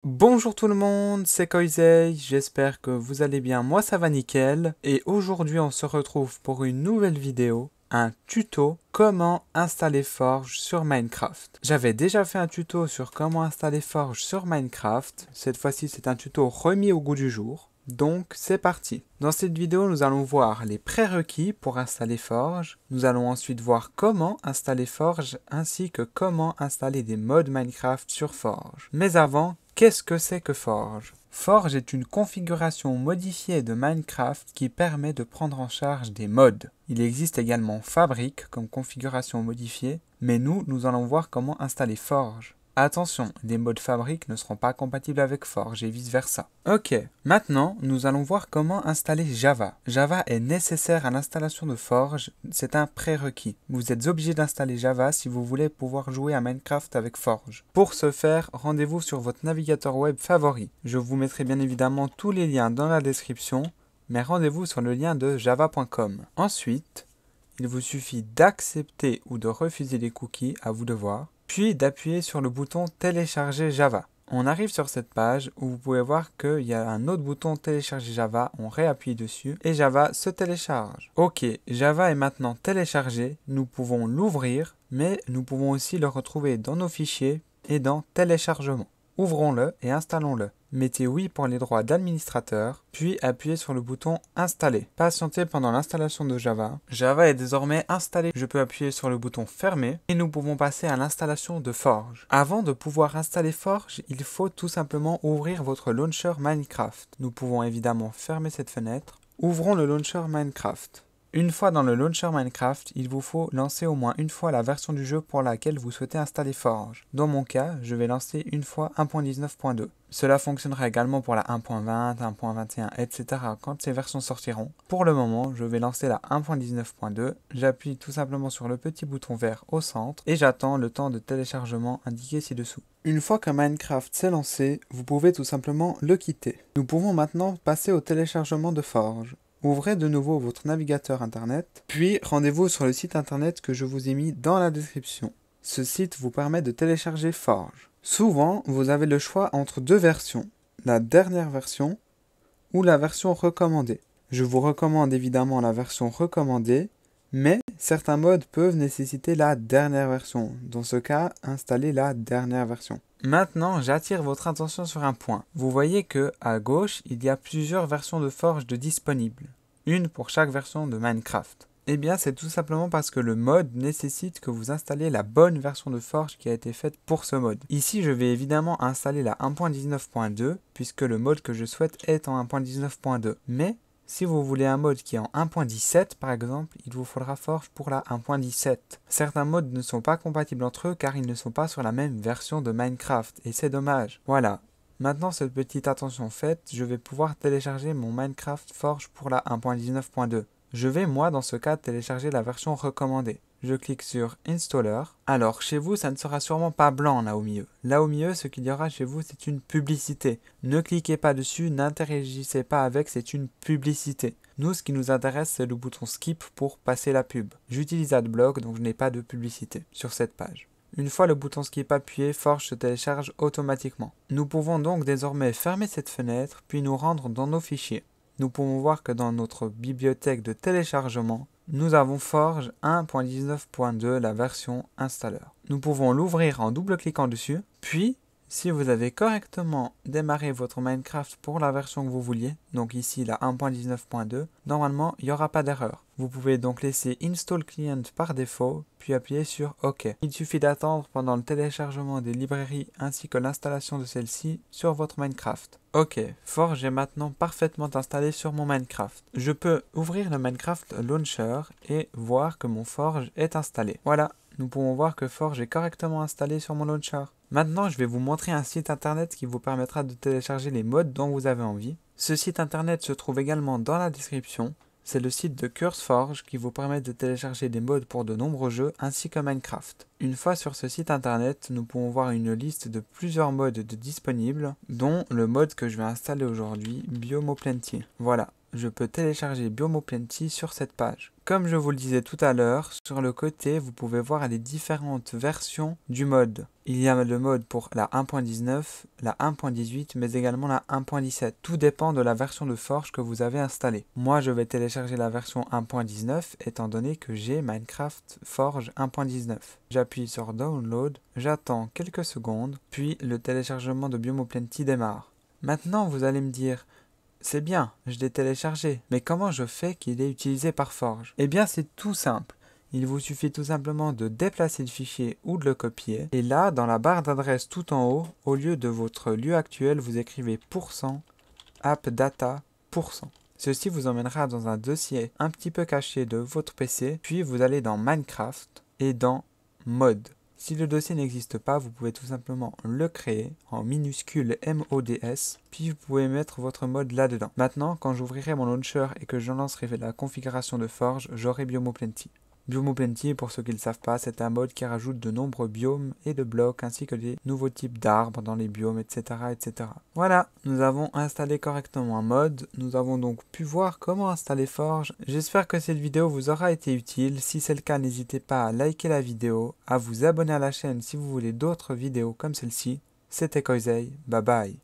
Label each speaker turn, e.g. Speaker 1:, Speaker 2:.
Speaker 1: Bonjour tout le monde, c'est Koizei, j'espère que vous allez bien, moi ça va nickel, et aujourd'hui on se retrouve pour une nouvelle vidéo, un tuto comment installer Forge sur Minecraft. J'avais déjà fait un tuto sur comment installer Forge sur Minecraft, cette fois-ci c'est un tuto remis au goût du jour. Donc c'est parti. Dans cette vidéo, nous allons voir les prérequis pour installer Forge. Nous allons ensuite voir comment installer Forge ainsi que comment installer des mods Minecraft sur Forge. Mais avant, qu'est-ce que c'est que Forge? Forge est une configuration modifiée de Minecraft qui permet de prendre en charge des mods. Il existe également Fabric comme configuration modifiée, mais nous allons voir comment installer Forge. Attention, les mods Fabric ne seront pas compatibles avec Forge et vice versa. Ok, maintenant nous allons voir comment installer Java. Java est nécessaire à l'installation de Forge, c'est un prérequis. Vous êtes obligé d'installer Java si vous voulez pouvoir jouer à Minecraft avec Forge. Pour ce faire, rendez-vous sur votre navigateur web favori. Je vous mettrai bien évidemment tous les liens dans la description, mais rendez-vous sur le lien de java.com. Ensuite, il vous suffit d'accepter ou de refuser les cookies, à vous de voir, puis d'appuyer sur le bouton télécharger Java. On arrive sur cette page où vous pouvez voir qu'il y a un autre bouton télécharger Java, on réappuie dessus et Java se télécharge. Ok, Java est maintenant téléchargé, nous pouvons l'ouvrir, mais nous pouvons aussi le retrouver dans nos fichiers et dans téléchargement. Ouvrons-le et installons-le. Mettez oui pour les droits d'administrateur, puis appuyez sur le bouton installer. Patientez pendant l'installation de Java. Java est désormais installé. Je peux appuyer sur le bouton fermer et nous pouvons passer à l'installation de Forge. Avant de pouvoir installer Forge, il faut tout simplement ouvrir votre launcher Minecraft. Nous pouvons évidemment fermer cette fenêtre. Ouvrons le launcher Minecraft. Une fois dans le launcher Minecraft, il vous faut lancer au moins une fois la version du jeu pour laquelle vous souhaitez installer Forge. Dans mon cas, je vais lancer une fois 1.19.2. Cela fonctionnera également pour la 1.20, 1.21, etc. quand ces versions sortiront. Pour le moment, je vais lancer la 1.19.2. J'appuie tout simplement sur le petit bouton vert au centre et j'attends le temps de téléchargement indiqué ci-dessous. Une fois que Minecraft s'est lancé, vous pouvez tout simplement le quitter. Nous pouvons maintenant passer au téléchargement de Forge. Ouvrez de nouveau votre navigateur internet, puis rendez-vous sur le site internet que je vous ai mis dans la description. Ce site vous permet de télécharger Forge. Souvent, vous avez le choix entre deux versions, la dernière version ou la version recommandée. Je vous recommande évidemment la version recommandée, mais certains mods peuvent nécessiter la dernière version. Dans ce cas, installez la dernière version. Maintenant, j'attire votre attention sur un point. Vous voyez que à gauche, il y a plusieurs versions de Forge disponibles. Une pour chaque version de Minecraft. Eh bien, c'est tout simplement parce que le mod nécessite que vous installiez la bonne version de Forge qui a été faite pour ce mod. Ici, je vais évidemment installer la 1.19.2 puisque le mod que je souhaite est en 1.19.2. Mais si vous voulez un mode qui est en 1.17 par exemple, il vous faudra Forge pour la 1.17. Certains modes ne sont pas compatibles entre eux car ils ne sont pas sur la même version de Minecraft et c'est dommage. Voilà. Maintenant cette petite attention faite, je vais pouvoir télécharger mon Minecraft Forge pour la 1.19.2. Je vais moi dans ce cas télécharger la version recommandée. Je clique sur Installer. Alors chez vous ça ne sera sûrement pas blanc là au milieu. Là au milieu ce qu'il y aura chez vous c'est une publicité. Ne cliquez pas dessus, n'interagissez pas avec, c'est une publicité. Nous ce qui nous intéresse c'est le bouton Skip pour passer la pub. J'utilise Adblock donc je n'ai pas de publicité sur cette page. Une fois le bouton Skip appuyé, Forge se télécharge automatiquement. Nous pouvons donc désormais fermer cette fenêtre puis nous rendre dans nos fichiers. Nous pouvons voir que dans notre bibliothèque de téléchargement, nous avons Forge 1.19.2, la version installeur. Nous pouvons l'ouvrir en double-cliquant dessus, puis si vous avez correctement démarré votre Minecraft pour la version que vous vouliez, donc ici la 1.19.2, normalement il n'y aura pas d'erreur. Vous pouvez donc laisser Install Client par défaut, puis appuyer sur OK. Il suffit d'attendre pendant le téléchargement des librairies ainsi que l'installation de celle-ci sur votre Minecraft. Ok, Forge est maintenant parfaitement installé sur mon Minecraft. Je peux ouvrir le Minecraft Launcher et voir que mon Forge est installé. Voilà, nous pouvons voir que Forge est correctement installé sur mon Launcher. Maintenant, je vais vous montrer un site internet qui vous permettra de télécharger les mods dont vous avez envie. Ce site internet se trouve également dans la description. C'est le site de CurseForge qui vous permet de télécharger des mods pour de nombreux jeux ainsi que Minecraft. Une fois sur ce site internet, nous pouvons voir une liste de plusieurs mods disponibles, dont le mode que je vais installer aujourd'hui, Biome Plenty. Voilà. je peux télécharger Biomo Plenty sur cette page. Comme je vous le disais tout à l'heure, sur le côté, vous pouvez voir les différentes versions du mode. Il y a le mode pour la 1.19, la 1.18, mais également la 1.17. Tout dépend de la version de Forge que vous avez installée. Moi, je vais télécharger la version 1.19, étant donné que j'ai Minecraft Forge 1.19. J'appuie sur Download, j'attends quelques secondes, puis le téléchargement de Biomo Plenty démarre. Maintenant, vous allez me dire... C'est bien, je l'ai téléchargé, mais comment je fais qu'il est utilisé par Forge? Eh bien, c'est tout simple. Il vous suffit tout simplement de déplacer le fichier ou de le copier. Et là, dans la barre d'adresse tout en haut, au lieu de votre lieu actuel, vous écrivez %appdata%. Ceci vous emmènera dans un dossier un petit peu caché de votre PC, puis vous allez dans Minecraft et dans Mode. Si le dossier n'existe pas, vous pouvez tout simplement le créer en minuscule MODS, puis vous pouvez mettre votre mode là-dedans. Maintenant, quand j'ouvrirai mon launcher et que je lancerai la configuration de Forge, j'aurai Biomo Plenty. Biomo Plenty, pour ceux qui ne le savent pas, c'est un mode qui rajoute de nombreux biomes et de blocs, ainsi que des nouveaux types d'arbres dans les biomes, etc., etc. Voilà, nous avons installé correctement un mode, nous avons donc pu voir comment installer Forge. J'espère que cette vidéo vous aura été utile. Si c'est le cas, n'hésitez pas à liker la vidéo, à vous abonner à la chaîne si vous voulez d'autres vidéos comme celle-ci. C'était Koizei, bye bye.